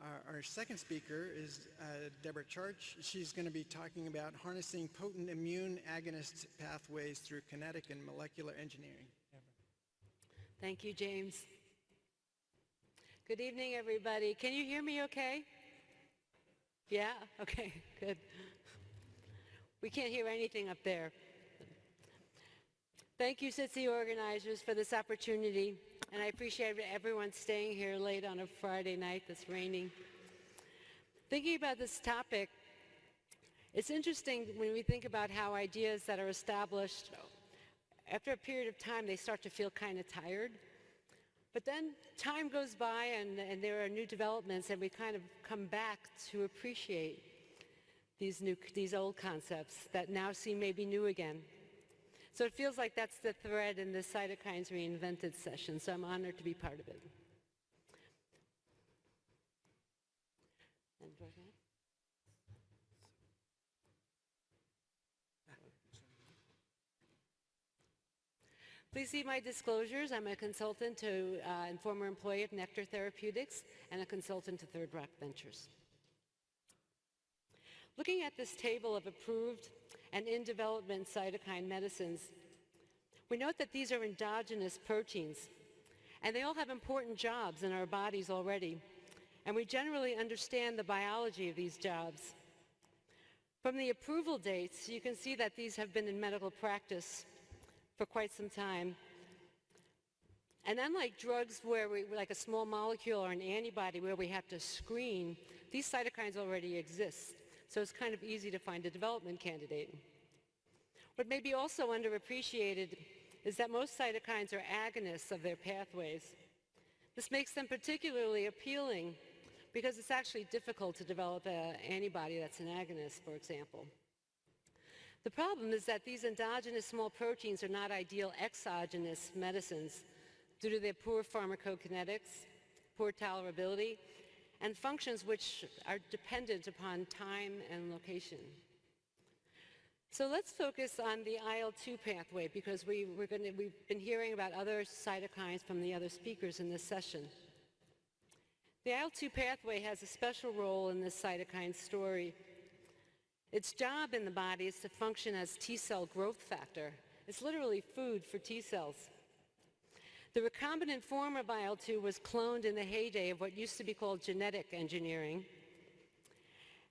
Our second speaker is Deborah Charych. She's going to be talking about harnessing potent immune agonist pathways through kinetic and molecular engineering. Thank you, James. Good evening, everybody. Can you hear me okay? Yeah? Okay, good. We can't hear anything up there. Thank you, SITC organizers, for this opportunity, and I appreciate everyone staying here late on a Friday night that's raining. Thinking about this topic, it's interesting when we think about how ideas that are established, after a period of time, they start to feel kind of tired. But then time goes by and there are new developments, and we kind of come back to appreciate these old concepts that now seem maybe new again. So it feels like that's the thread in this Cytokines Reinvented session, so I'm honored to be part of it. Please see my disclosures. I'm a consultant and former employee of Nectar Therapeutics and a consultant to Third Rock Ventures. Looking at this table of approved and in development cytokine medicines, we note that these are endogenous proteins, and they all have important jobs in our bodies already, and we generally understand the biology of these jobs. From the approval dates, you can see that these have been in medical practice for quite some time. And unlike drugs where like a small molecule or an antibody where we have to screen, these cytokines already exist. So it's kind of easy to find a development candidate. What may be also underappreciated is that most cytokines are agonists of their pathways. This makes them particularly appealing because it's actually difficult to develop an antibody that's an agonist, for example. The problem is that these endogenous small proteins are not ideal exogenous medicines due to their poor pharmacokinetics, poor tolerability, and functions which are dependent upon time and location. So let's focus on the IL-2 pathway because we've been hearing about other cytokines from the other speakers in this session. The IL-2 pathway has a special role in this cytokine story. Its job in the body is to function as T-cell growth factor. It's literally food for T-cells. The recombinant form of IL-2 was cloned in the heyday of what used to be called genetic engineering.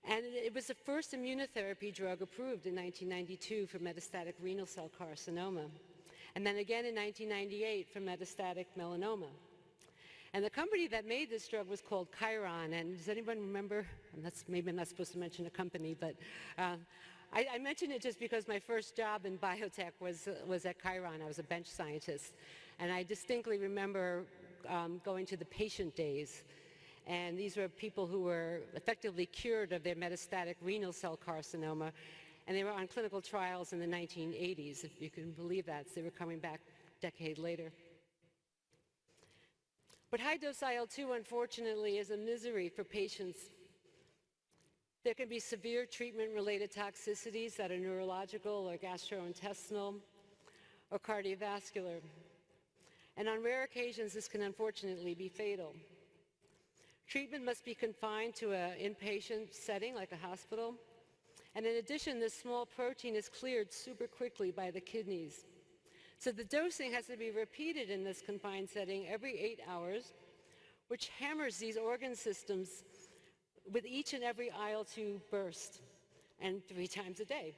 And it was the first immunotherapy drug approved in 1992 for metastatic renal cell carcinoma. And then again in 1998 for metastatic melanoma. And the company that made this drug was called Chiron. And does anyone remember? Maybe I'm not supposed to mention a company, but I mention it just because my first job in biotech was at Chiron. I was a bench scientist. And I distinctly remember going to the patient days. And these were people who were effectively cured of their metastatic renal cell carcinoma. And they were on clinical trials in the 1980s, if you can believe that. So they were coming back a decade later. But high-dose IL-2, unfortunately, is a misery for patients. There can be severe treatment-related toxicities that are neurological or gastrointestinal or cardiovascular. And on rare occasions, this can unfortunately be fatal. Treatment must be confined to an inpatient setting like a hospital. And in addition, this small protein is cleared super quickly by the kidneys. So the dosing has to be repeated in this confined setting every 8 hours, which hammers these organ systems with each and every IL-2 burst, and 3 times a day.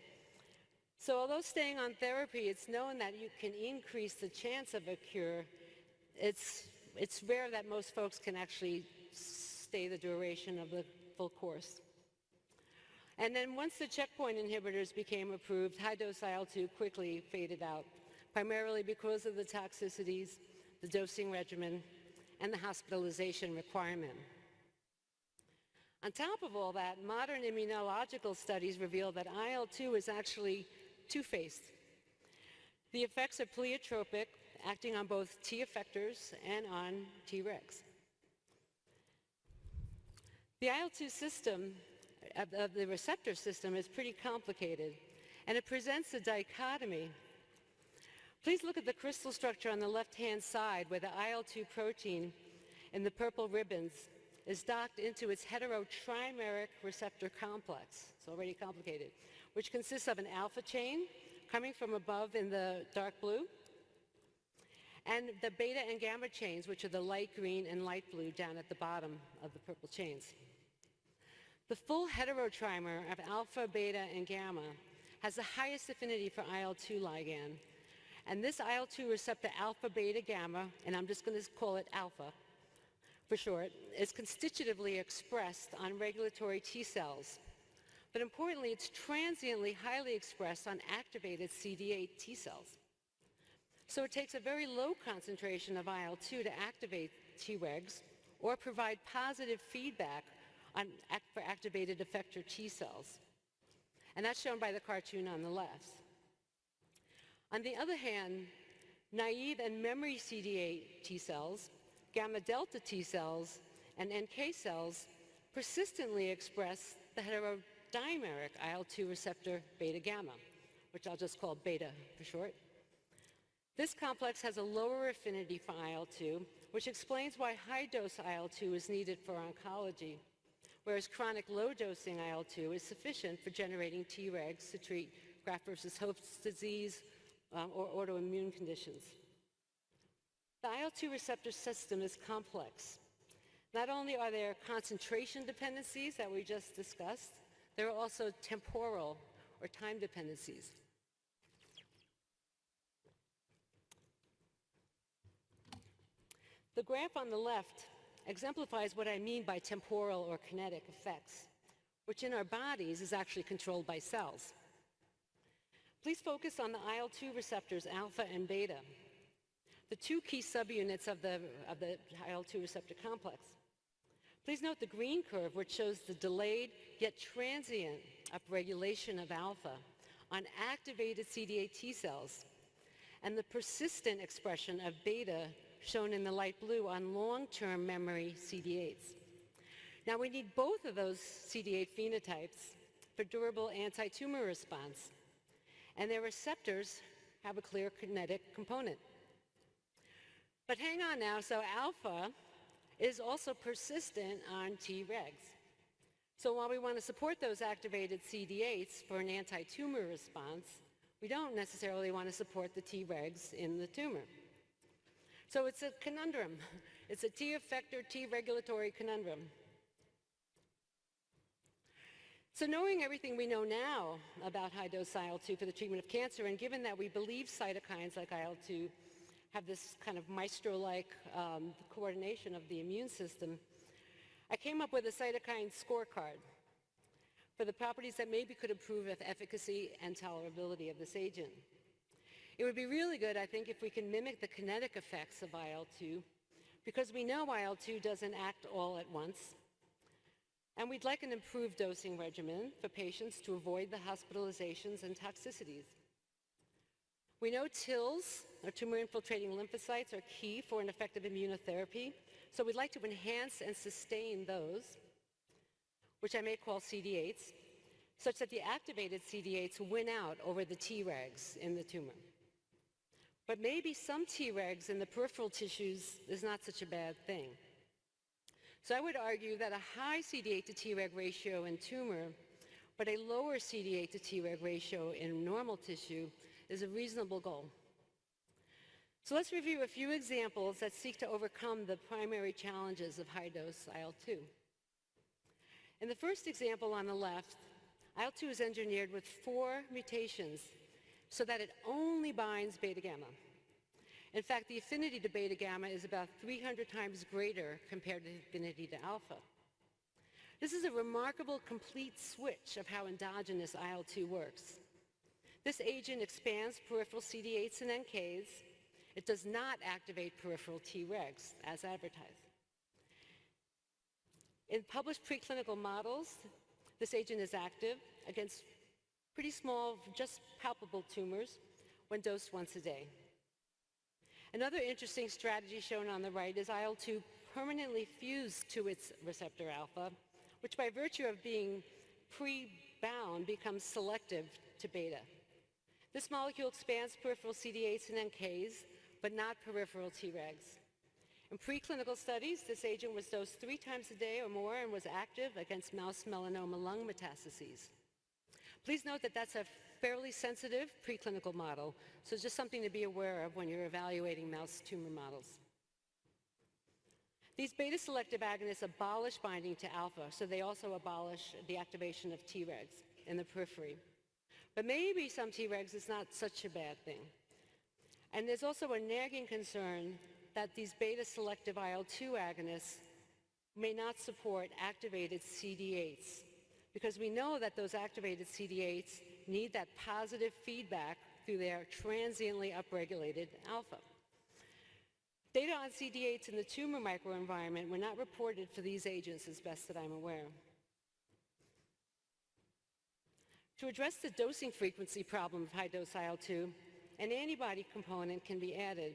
So although staying on therapy, it's known that you can increase the chance of a cure. It's rare that most folks can actually stay the duration of the full course. And then once the checkpoint inhibitors became approved, high-dose IL-2 quickly faded out, primarily because of the toxicities, the dosing regimen, and the hospitalization requirement. On top of all that, modern immunological studies reveal that IL-2 is actually two-faced. The effects are pleiotropic, acting on both T effectors and on Tregs. The IL-2 system, of the receptor system, is pretty complicated, and it presents a dichotomy. Please look at the crystal structure on the left-hand side where the IL-2 protein in the purple ribbons is docked into its heterotrimeric receptor complex. It's already complicated, which consists of an alpha chain coming from above in the dark blue, and the beta and gamma chains, which are the light green and light blue down at the bottom of the purple chains. The full heterotrimer of alpha, beta, and gamma has the highest affinity for IL-2 ligand. And this IL-2 receptor alpha, beta, gamma, and I'm just going to call it alpha for short, is constitutively expressed on regulatory T cells. But importantly, it's transiently highly expressed on activated CD8 T cells. So it takes a very low concentration of IL-2 to activate Tregs or provide positive feedback for activated effector T cells. And that's shown by the cartoon on the left. On the other hand, naive and memory CD8 T cells, gamma delta T cells, and NK cells persistently express the heterodimeric IL-2 receptor beta gamma, which I'll just call beta for short. This complex has a lower affinity for IL-2, which explains why high-dose IL-2 is needed for oncology, whereas chronic low-dosing IL-2 is sufficient for generating Tregs to treat graft versus host disease or autoimmune conditions. The IL-2 receptor system is complex. Not only are there concentration dependencies that we just discussed, there are also temporal or time dependencies. The graph on the left exemplifies what I mean by temporal or kinetic effects, which in our bodies is actually controlled by cells. Please focus on the IL-2 receptors alpha and beta, the two key subunits of the IL-2 receptor complex. Please note the green curve, which shows the delayed yet transient upregulation of alpha on activated CD8 T cells, and the persistent expression of beta shown in the light blue on long-term memory CD8s. Now we need both of those CD8 phenotypes for durable anti-tumor response, and their receptors have a clear kinetic component. But hang on now, so alpha is also persistent on Tregs. So while we want to support those activated CD8s for an anti-tumor response, we don't necessarily want to support the Tregs in the tumor. So it's a conundrum. It's a T effector, T regulatory conundrum. So knowing everything we know now about high-dose IL-2 for the treatment of cancer, and given that we believe cytokines like IL-2 have this kind of maestro-like coordination of the immune system, I came up with a cytokine scorecard for the properties that maybe could improve efficacy and tolerability of this agent. It would be really good, I think, if we can mimic the kinetic effects of IL-2, because we know IL-2 doesn't act all at once. And we'd like an improved dosing regimen for patients to avoid the hospitalizations and toxicities. We know TILs, or tumor-infiltrating lymphocytes, are key for an effective immunotherapy, so we'd like to enhance and sustain those, which I may call CD8s, such that the activated CD8s win out over the Tregs in the tumor. But maybe some Tregs in the peripheral tissues is not such a bad thing. So I would argue that a high CD8 to Treg ratio in tumor, but a lower CD8 to Treg ratio in normal tissue is a reasonable goal. So let's review a few examples that seek to overcome the primary challenges of high-dose IL-2. In the first example on the left, IL-2 is engineered with 4 mutations so that it only binds beta gamma. In fact, the affinity to beta gamma is about 300 times greater compared to the affinity to alpha. This is a remarkable complete switch of how endogenous IL-2 works. This agent expands peripheral CD8s and NKs. It does not activate peripheral Tregs as advertised. In published preclinical models, this agent is active against pretty small, just palpable tumors when dosed once a day. Another interesting strategy shown on the right is IL-2 permanently fused to its receptor alpha, which by virtue of being pre-bound becomes selective to beta. This molecule expands peripheral CD8s and NKs, but not peripheral Tregs. In preclinical studies, this agent was dosed 3 times a day or more and was active against mouse melanoma lung metastases. Please note that that's a fairly sensitive preclinical model, so it's just something to be aware of when you're evaluating mouse tumor models. These beta-selective agonists abolish binding to alpha, so they also abolish the activation of Tregs in the periphery. But maybe some Tregs is not such a bad thing. And there's also a nagging concern that these beta-selective IL-2 agonists may not support activated CD8s, because we know that those activated CD8s need that positive feedback through their transiently upregulated alpha. Data on CD8s in the tumor microenvironment were not reported for these agents as best that I'm aware. To address the dosing frequency problem of high-dose IL-2, an antibody component can be added.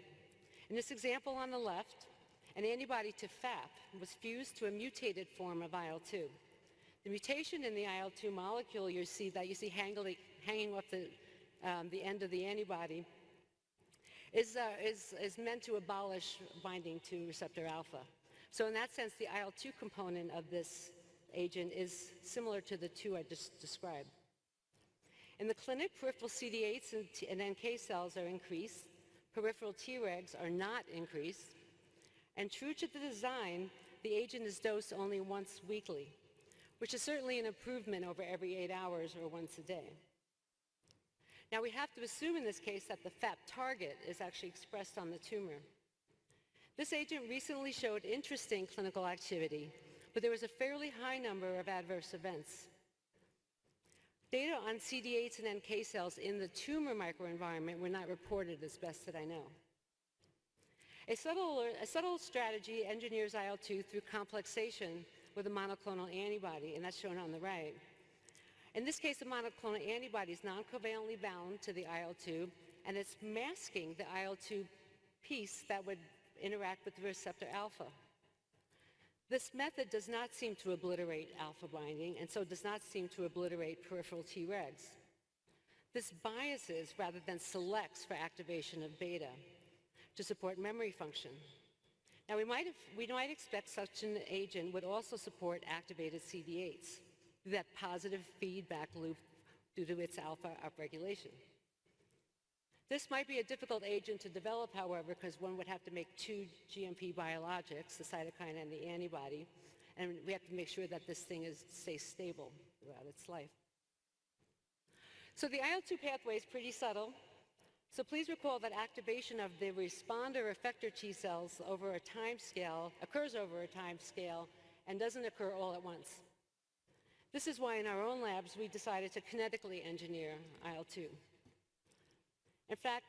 In this example on the left, an antibody to FAP was fused to a mutated form of IL-2. The mutation in the IL-2 molecule you see hanging off the end of the antibody is meant to abolish binding to receptor alpha. So in that sense, the IL-2 component of this agent is similar to the two I just described. In the clinic, peripheral CD8s and NK cells are increased, peripheral Tregs are not increased, and true to the design, the agent is dosed only once weekly, which is certainly an improvement over every 8 hours or once a day. Now, we have to assume in this case that the FAP target is actually expressed on the tumor. This agent recently showed interesting clinical activity, but there was a fairly high number of adverse events. Data on CD8s and NK cells in the tumor microenvironment were not reported as best that I know. A subtle strategy engineers IL-2 through complexation with a monoclonal antibody, and that's shown on the right. In this case, the monoclonal antibody is non-covalently bound to the IL-2, and it's masking the IL-2 piece that would interact with the receptor alpha. This method does not seem to obliterate alpha binding, and so does not seem to obliterate peripheral Tregs. This biases rather than selects for activation of beta to support memory function. Now, we might expect such an agent would also support activated CD8s through that positive feedback loop due to its alpha upregulation. This might be a difficult agent to develop, however, because one would have to make 2 GMP biologics, the cytokine and the antibody, and we have to make sure that this thing stays stable throughout its life. So the IL-2 pathway is pretty subtle. So please recall that activation of the responder effector T cells occurs over a time scale and doesn't occur all at once. This is why in our own labs we decided to kinetically engineer IL-2. In fact,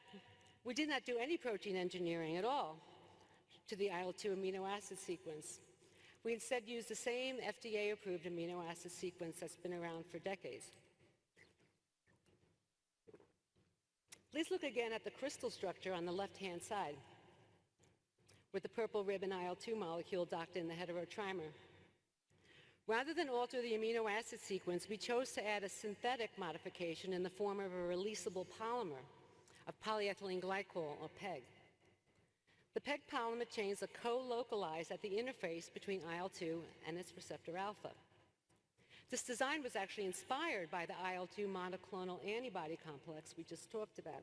we did not do any protein engineering at all to the IL-2 amino acid sequence. We instead used the same FDA-approved amino acid sequence that's been around for decades. Please look again at the crystal structure on the left-hand side, with the purple ribbon IL-2 molecule docked in the heterotrimer. Rather than alter the amino acid sequence, we chose to add a synthetic modification in the form of a releasable polymer of polyethylene glycol, or PEG. The PEG polymer chains are co-localized at the interface between IL-2 and its receptor alpha. This design was actually inspired by the IL-2 monoclonal antibody complex we just talked about.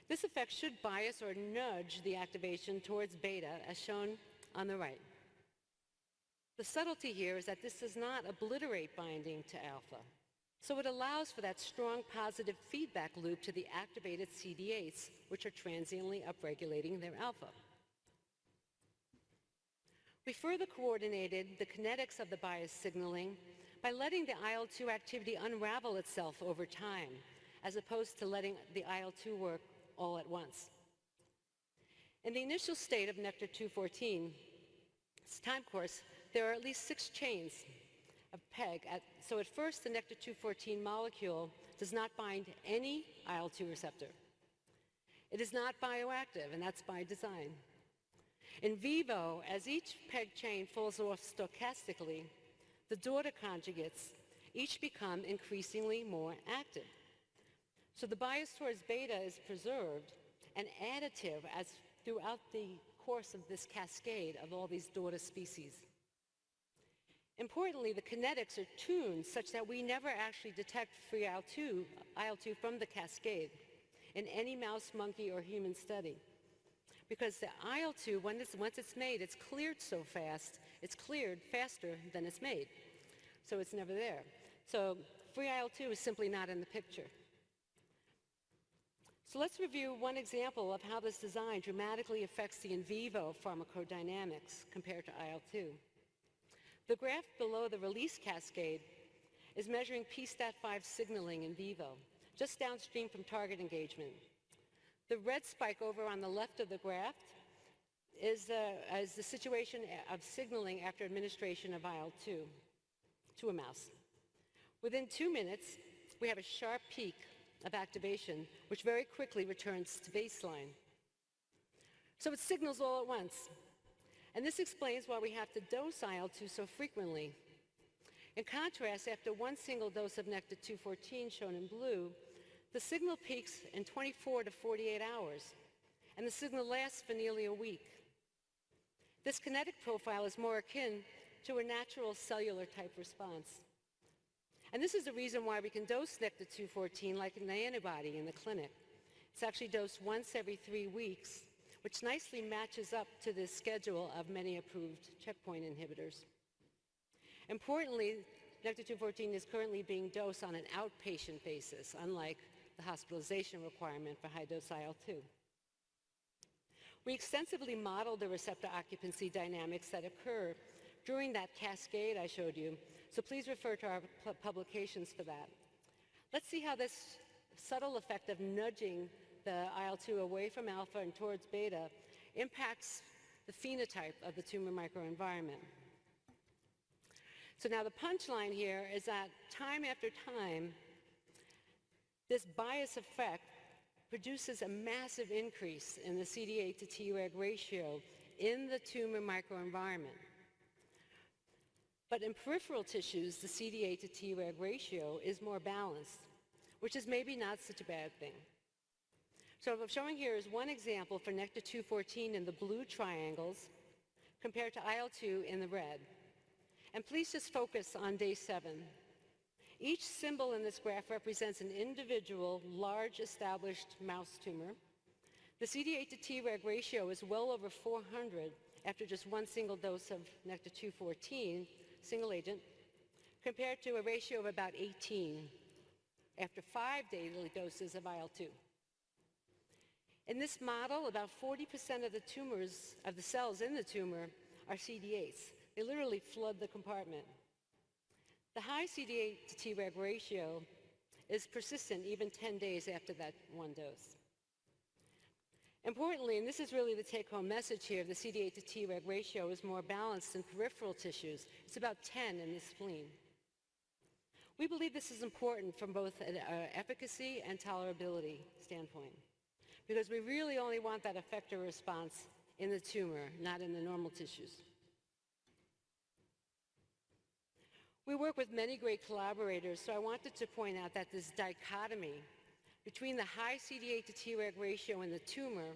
This effect should bias or nudge the activation towards beta, as shown on the right. The subtlety here is that this does not obliterate binding to alpha, so it allows for that strong positive feedback loop to the activated CD8s, which are transiently upregulating their alpha. We further coordinated the kinetics of the bias signaling by letting the IL-2 activity unravel itself over time, as opposed to letting the IL-2 work all at once. In the initial state of Nectar-214's time course, there are at least 6 chains of PEG. So at first, the Nectar-214 molecule does not bind any IL-2 receptor. It is not bioactive, and that's by design. In vivo, as each PEG chain falls off stochastically, the daughter conjugates each become increasingly more active. So the bias towards beta is preserved and additive as throughout the course of this cascade of all these daughter species. Importantly, the kinetics are tuned such that we never actually detect free IL-2 from the cascade in any mouse, monkey, or human study. Because the IL-2, once it's made, it's cleared so fast, it's cleared faster than it's made. So it's never there. So free IL-2 is simply not in the picture. So let's review one example of how this design dramatically affects the in vivo pharmacodynamics compared to IL-2. The graph below the release cascade is measuring pSTAT5 signaling in vivo, just downstream from target engagement. The red spike over on the left of the graph is the situation of signaling after administration of IL-2 to a mouse. Within 2 minutes, we have a sharp peak of activation, which very quickly returns to baseline. So it signals all at once. And this explains why we have to dose IL-2 so frequently. In contrast, after one single dose of NKTR-214, shown in blue, the signal peaks in 24 to 48 hours, and the signal lasts for nearly a week. This kinetic profile is more akin to a natural cellular type response. And this is the reason why we can dose NKTR-214 like an antibody in the clinic. It's actually dosed once every 3 weeks, which nicely matches up to the schedule of many approved checkpoint inhibitors. Importantly, NKTR-214 is currently being dosed on an outpatient basis, unlike the hospitalization requirement for high-dose IL-2. We extensively modeled the receptor occupancy dynamics that occur during that cascade I showed you, so please refer to our publications for that. Let's see how this subtle effect of nudging the IL-2 away from alpha and towards beta impacts the phenotype of the tumor microenvironment. So now the punchline here is that time after time, this bias effect produces a massive increase in the CD8 to Treg ratio in the tumor microenvironment. But in peripheral tissues, the CD8 to Treg ratio is more balanced, which is maybe not such a bad thing. So what I'm showing here is one example for NKTR-214 in the blue triangles compared to IL-2 in the red. And please just focus on day 7. Each symbol in this graph represents an individual, large established mouse tumor. The CD8 to Treg ratio is well over 400 after just one single dose of NKTR-214, single agent, compared to a ratio of about 18 after 5 daily doses of IL-2. In this model, about 40% of the cells in the tumor are CD8s. They literally flood the compartment. The high CD8 to Treg ratio is persistent even 10 days after that one dose. Importantly, and this is really the take-home message here, the CD8 to Treg ratio is more balanced in peripheral tissues. It's about 10 in the spleen. We believe this is important from both an efficacy and tolerability standpoint, because we really only want that effector response in the tumor, not in the normal tissues. We work with many great collaborators, so I wanted to point out that this dichotomy between the high CD8 to Treg ratio in the tumor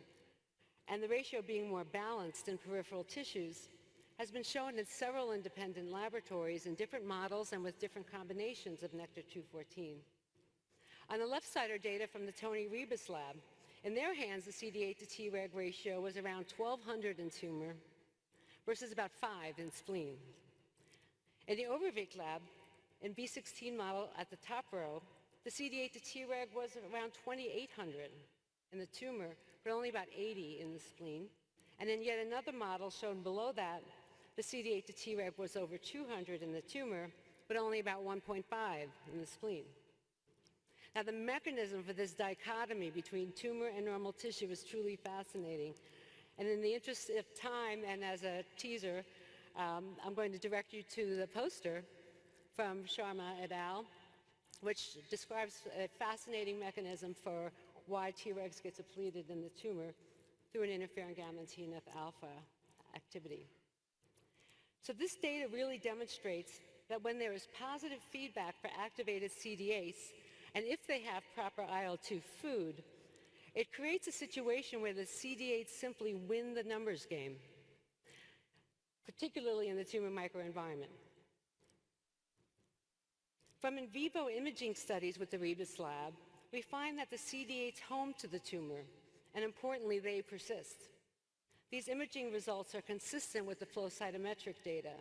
and the ratio being more balanced in peripheral tissues has been shown in several independent laboratories in different models and with different combinations of NKTR-214. On the left side are data from the Tony Rebus lab. In their hands, the CD8 to Treg ratio was around 1,200 in tumor versus about 5 in spleen. In the Overvik lab, in B16 model at the top row, the CD8 to Treg was around 2,800 in the tumor, but only about 80 in the spleen. And in yet another model shown below that, the CD8 to Treg was over 200 in the tumor, but only about 1.5 in the spleen. Now, the mechanism for this dichotomy between tumor and normal tissue is truly fascinating. And in the interest of time and as a teaser, I'm going to direct you to the poster from Sharma et al., which describes a fascinating mechanism for why Tregs get depleted in the tumor through an interferon gamma and TNF-alpha activity. So this data really demonstrates that when there is positive feedback for activated CD8s, and if they have proper IL-2 food, It creates a situation where the CD8s simply win the numbers game, particularly in the tumor microenvironment. From in vivo imaging studies with the Rebus lab, we find that the CD8s home to the tumor, and importantly, they persist. These imaging results are consistent with the flow cytometric data.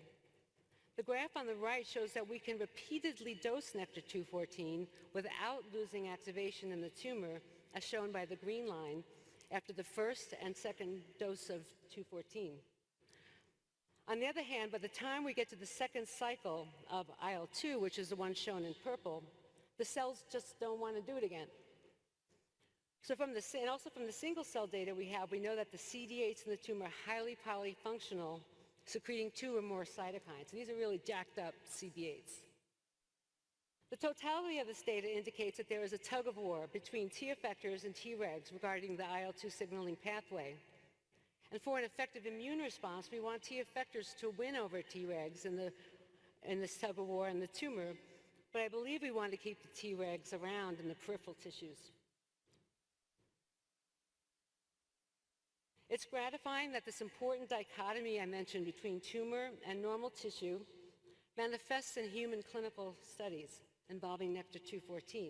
The graph on the right shows that we can repeatedly dose Nectar-214 without losing activation in the tumor, as shown by the green line, after the first and second dose of 214. On the other hand, by the time we get to the second cycle of IL-2, which is the one shown in purple, the cells just don't want to do it again. So and also from the single cell data we have, we know that the CD8s in the tumor are highly polyfunctional, secreting 2 or more cytokines. These are really jacked up CD8s. The totality of this data indicates that there is a tug of war between T effectors and Tregs regarding the IL-2 signaling pathway. And for an effective immune response, we want T effectors to win over Tregs in this tug of war in the tumor, but I believe we want to keep the Tregs around in the peripheral tissues. It's gratifying that this important dichotomy I mentioned between tumor and normal tissue manifests in human clinical studies involving Nectar-214.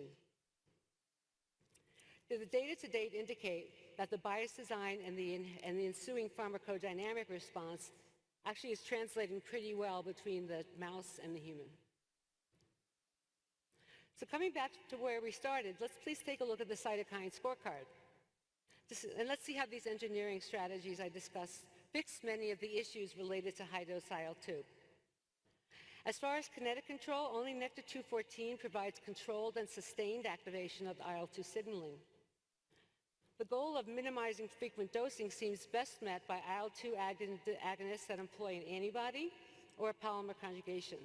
The data to date indicate that the bias design and the ensuing pharmacodynamic response actually is translating pretty well between the mouse and the human. So coming back to where we started, let's please take a look at the cytokine scorecard. And let's see how these engineering strategies I discussed fix many of the issues related to high-dose IL-2. As far as kinetic control, only Nectar-214 provides controlled and sustained activation of IL-2 signaling. The goal of minimizing frequent dosing seems best met by IL-2 agonists that employ an antibody or a polymer conjugation.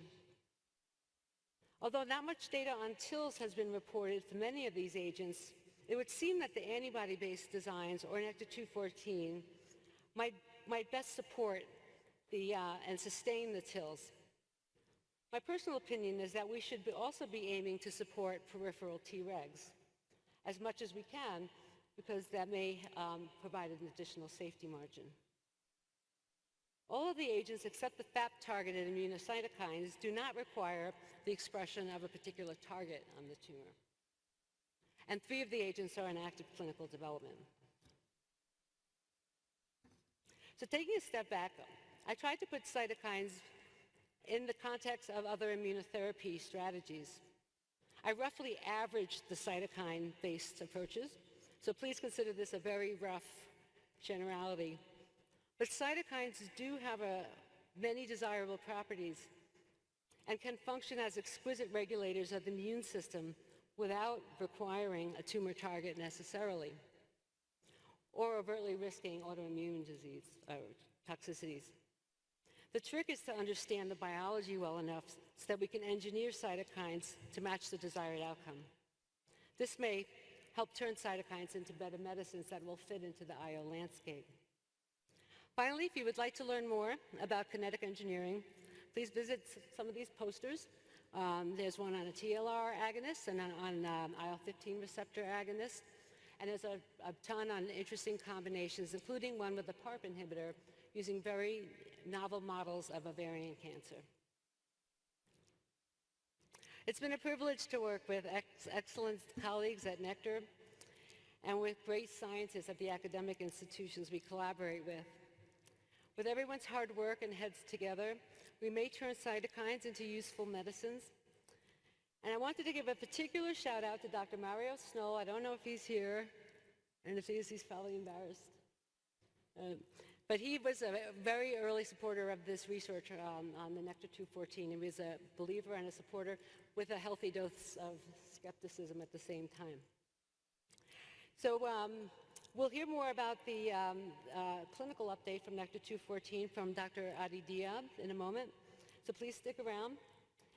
Although not much data on TILs has been reported for many of these agents, it would seem that the antibody-based designs or Nectar-214 might best support and sustain the TILs. My personal opinion is that we should also be aiming to support peripheral Tregs as much as we can, because that may provide an additional safety margin. All of the agents except the FAP-targeted immunocytokines do not require the expression of a particular target on the tumor. And 3 of the agents are in active clinical development. So taking a step back, I tried to put cytokines in the context of other immunotherapy strategies. I roughly averaged the cytokine-based approaches, so please consider this a very rough generality. But cytokines do have many desirable properties and can function as exquisite regulators of the immune system without requiring a tumor target necessarily, or overtly risking autoimmune disease or toxicities. The trick is to understand the biology well enough so that we can engineer cytokines to match the desired outcome. This may help turn cytokines into better medicines that will fit into the IO landscape. Finally, if you would like to learn more about kinetic engineering, please visit some of these posters. There's one on a TLR agonist and on IL-15 receptor agonist. And there's a ton on interesting combinations, including one with a PARP inhibitor using very novel models of ovarian cancer. It's been a privilege to work with excellent colleagues at Nectar and with great scientists at the academic institutions we collaborate with. With everyone's hard work and heads together, we may turn cytokines into useful medicines. And I wanted to give a particular shout out to Dr. Mario Snow. I don't know if he's here, and if he is, he's probably embarrassed. But he was a very early supporter of this research on the Nectar-214. He was a believer and a supporter with a healthy dose of skepticism at the same time. So we'll hear more about the clinical update from Nectar-214 from Dr. Adi Diab in a moment. So please stick around.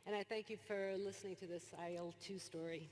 And I thank you for listening to this IL-2 story.